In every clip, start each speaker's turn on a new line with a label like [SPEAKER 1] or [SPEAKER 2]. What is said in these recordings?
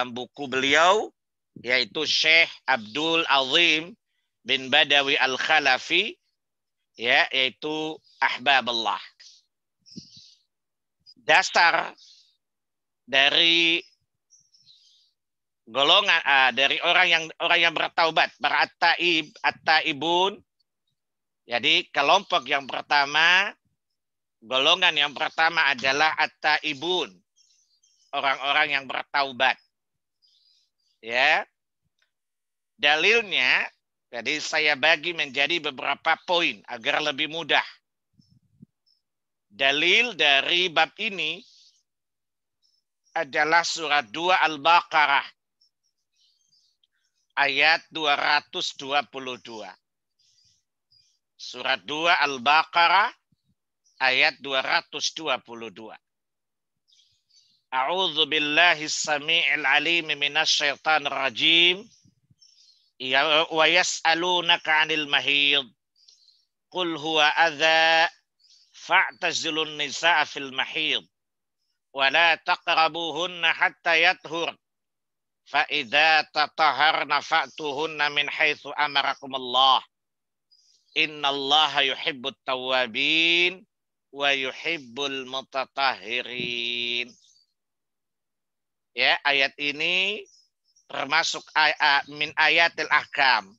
[SPEAKER 1] dalam buku beliau, yaitu Syekh Abdul Azim bin Badawi Al-Khalafi, ya, yaitu Ahbabullah. Dasar dari golongan dari orang yang bertaubat, para at-taibun. Jadi kelompok yang pertama, golongan yang pertama adalah at-taibun, orang-orang yang bertaubat. Ya. Dalilnya, jadi saya bagi menjadi beberapa poin agar lebih mudah. Dalil dari bab ini adalah surat 2 Al-Baqarah ayat 222. Surat 2 Al-Baqarah ayat 222. A'udzu billahi as-sami'il 'alim minasy syaithanir rajim. Wa yas'alunaka 'anil mahid. Qul huwa adza fa'tazilun nisaa fil mahid. Wa la taqrabuhunna hatta yathur. Fa idza tatahharna fa'tuhunna min haitsu amarakumullah. Innallaha yuhibbut tawwabin wa yuhibbul mutatahhirin. Ya, ayat ini termasuk min ayatil ahkam.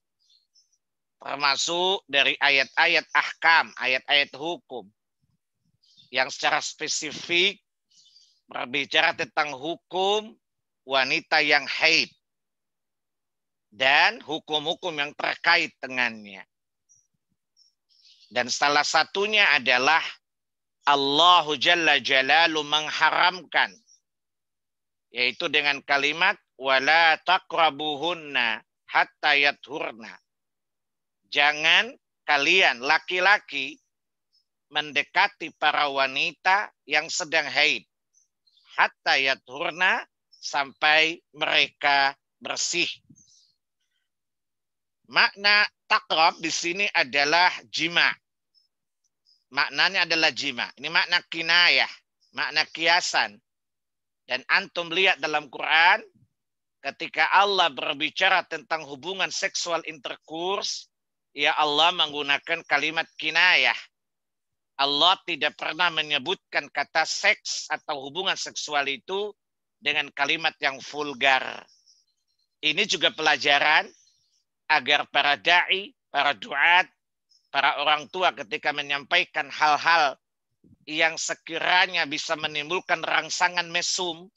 [SPEAKER 1] Termasuk dari ayat-ayat ahkam, ayat-ayat hukum yang secara spesifik berbicara tentang hukum wanita yang haid dan hukum-hukum yang terkait dengannya. Dan salah satunya adalah Allahu Jalla Jalalu mengharamkan, yaitu dengan kalimat wala taqrabuhunna hatta yathurna. Jangan kalian laki-laki mendekati para wanita yang sedang haid hatta yathurna, sampai mereka bersih. Makna taqrab di sini adalah jima. Maknanya adalah jima. Ini makna kinayah, makna kiasan. Dan antum lihat dalam Quran, ketika Allah berbicara tentang hubungan seksual intercourse, ya Allah menggunakan kalimat kinayah. Allah tidak pernah menyebutkan kata seks atau hubungan seksual itu dengan kalimat yang vulgar. Ini juga pelajaran agar para da'i, para duat, para orang tua ketika menyampaikan hal-hal yang sekiranya bisa menimbulkan rangsangan mesum,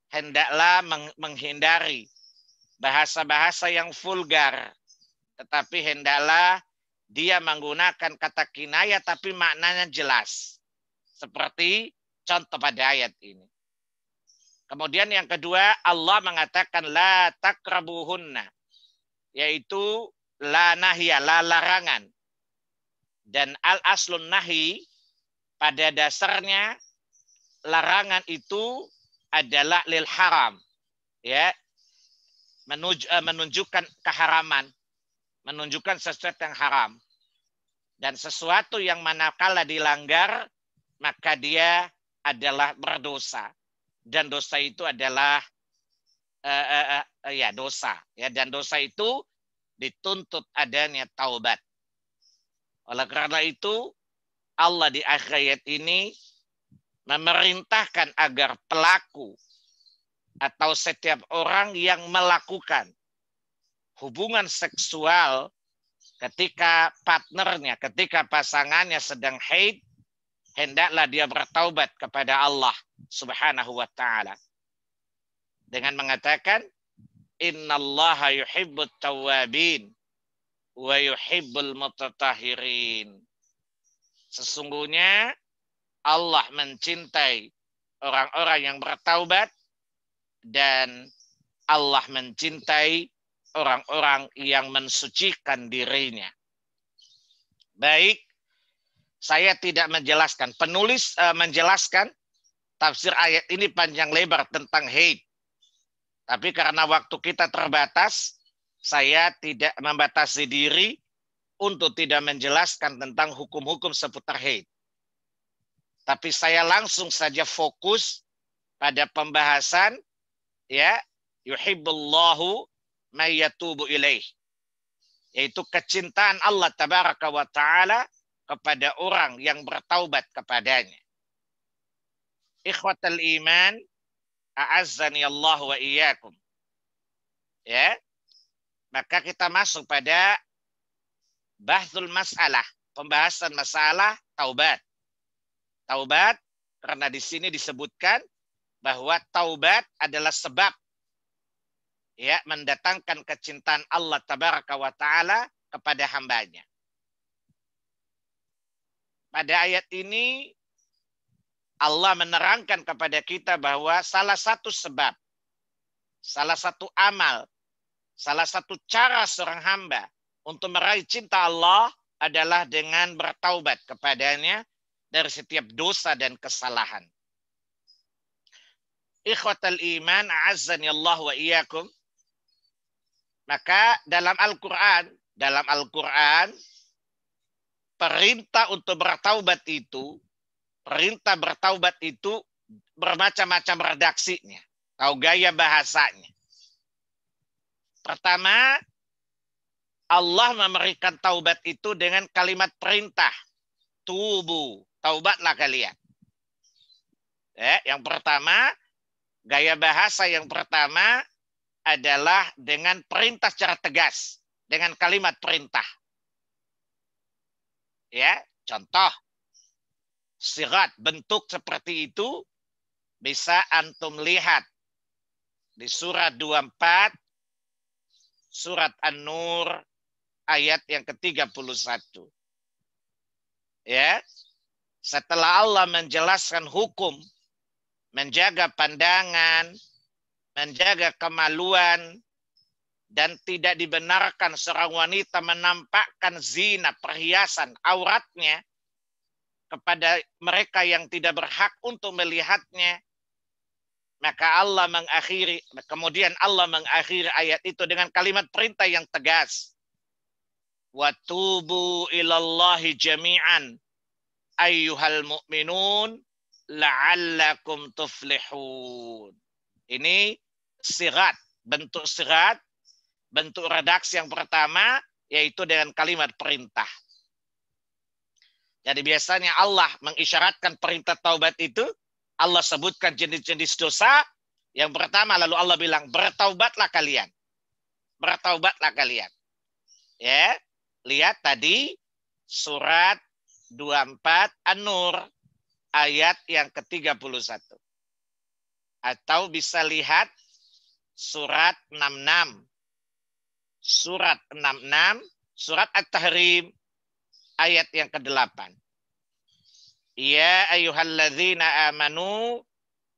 [SPEAKER 1] hendaklah menghindari bahasa-bahasa yang vulgar. Tetapi hendaklah dia menggunakan kata kinayah tapi maknanya jelas. Seperti contoh pada ayat ini. Kemudian yang kedua, Allah mengatakan la takrabuhunna, yaitu la nahya, la larangan. Dan al-aslun nahi, pada dasarnya larangan itu adalah lil haram, ya, menunjukkan keharaman, menunjukkan sesuatu yang haram. Dan sesuatu yang manakala dilanggar, maka dia adalah berdosa. Dan dosa itu adalah dosa. Ya, dan dosa itu dituntut adanya taubat. Oleh karena itu, Allah di akhir ayat ini memerintahkan agar pelaku atau setiap orang yang melakukan hubungan seksual ketika partnernya, ketika pasangannya sedang haid, hendaklah dia bertaubat kepada Allah Subhanahu wa ta'ala. Dengan mengatakan, innallaha yuhibbut tawwabin wa yuhibbul mutatahhirin. Sesungguhnya Allah mencintai orang-orang yang bertaubat dan Allah mencintai orang-orang yang mensucikan dirinya. Baik, saya tidak menjelaskan. Penulis menjelaskan tafsir ayat ini panjang lebar tentang haid. Tapi karena waktu kita terbatas, saya tidak membatasi diri untuk tidak menjelaskan tentang hukum-hukum seputar haid. Tapi saya langsung saja fokus pada pembahasan, ya, yuhibbullahu may yatubu ilaih. Yaitu kecintaan Allah tabaraka wa ta'ala kepada orang yang bertaubat kepadanya. Ikhwatal iman, a'azzani Allah wa iyyakum. Ya. Maka kita masuk pada bahthul masalah, pembahasan masalah taubat. Taubat karena di sini disebutkan bahwa taubat adalah sebab ya mendatangkan kecintaan Allah tabaraka wa taala kepada hambanya. Pada ayat ini Allah menerangkan kepada kita bahwa salah satu sebab, salah satu amal, salah satu cara seorang hamba untuk meraih cinta Allah adalah dengan bertaubat kepadanya dari setiap dosa dan kesalahan. Ikhwatal iman, a'azzani Allah wa iyyakum. Maka dalam Al-Quran, perintah untuk bertaubat itu, perintah bertaubat itu bermacam-macam redaksinya, atau gaya bahasanya. Pertama, Allah memberikan taubat itu dengan kalimat perintah. Tubu, taubatlah kalian. Yang pertama, gaya bahasa yang pertama adalah dengan perintah secara tegas, dengan kalimat perintah. Ya, contoh, sigat bentuk seperti itu bisa antum lihat di surat 24, surat An-Nur ayat yang ke-31. Ya. Setelah Allah menjelaskan hukum menjaga pandangan, menjaga kemaluan, dan tidak dibenarkan seorang wanita menampakkan zina, perhiasan, auratnya kepada mereka yang tidak berhak untuk melihatnya, maka kemudian Allah mengakhiri ayat itu dengan kalimat perintah yang tegas. Wa tubu ilallahi jami'an ayyuhal mu'minun la'allakum tuflihun. Ini sigat, bentuk redaksi yang pertama yaitu dengan kalimat perintah. Jadi biasanya Allah mengisyaratkan perintah taubat itu, Allah sebutkan jenis-jenis dosa. Yang pertama lalu Allah bilang bertaubatlah kalian. Bertaubatlah kalian. Ya, lihat tadi surat 24 An-Nur ayat yang ke-31. Atau bisa lihat surat 66. Surat 66, surat At-Tahrim ayat yang ke-8. Ya ayyuhalladzina amanu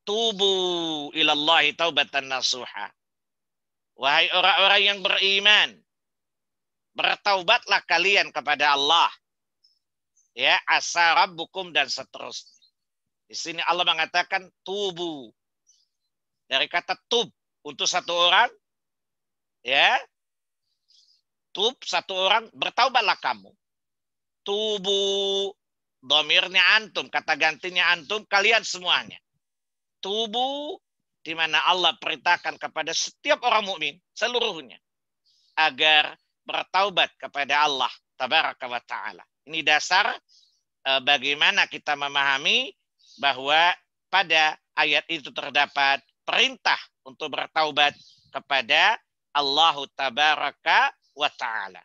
[SPEAKER 1] tubu ilallahi taubatan nasuha. Wahai orang-orang yang beriman, bertaubatlah kalian kepada Allah. Ya, asa rabbukum dan seterusnya. Di sini Allah mengatakan tubu. Dari kata tub untuk satu orang, ya. Tub satu orang, bertaubatlah kamu. Tubu, dhamirnya antum, kata gantinya antum, kalian semuanya. Tubu, di mana Allah perintahkan kepada setiap orang mukmin seluruhnya agar bertaubat kepada Allah tabaraka wa taala. Ini dasar bagaimana kita memahami bahwa pada ayat itu terdapat perintah untuk bertaubat kepada Allah tabaraka wa taala.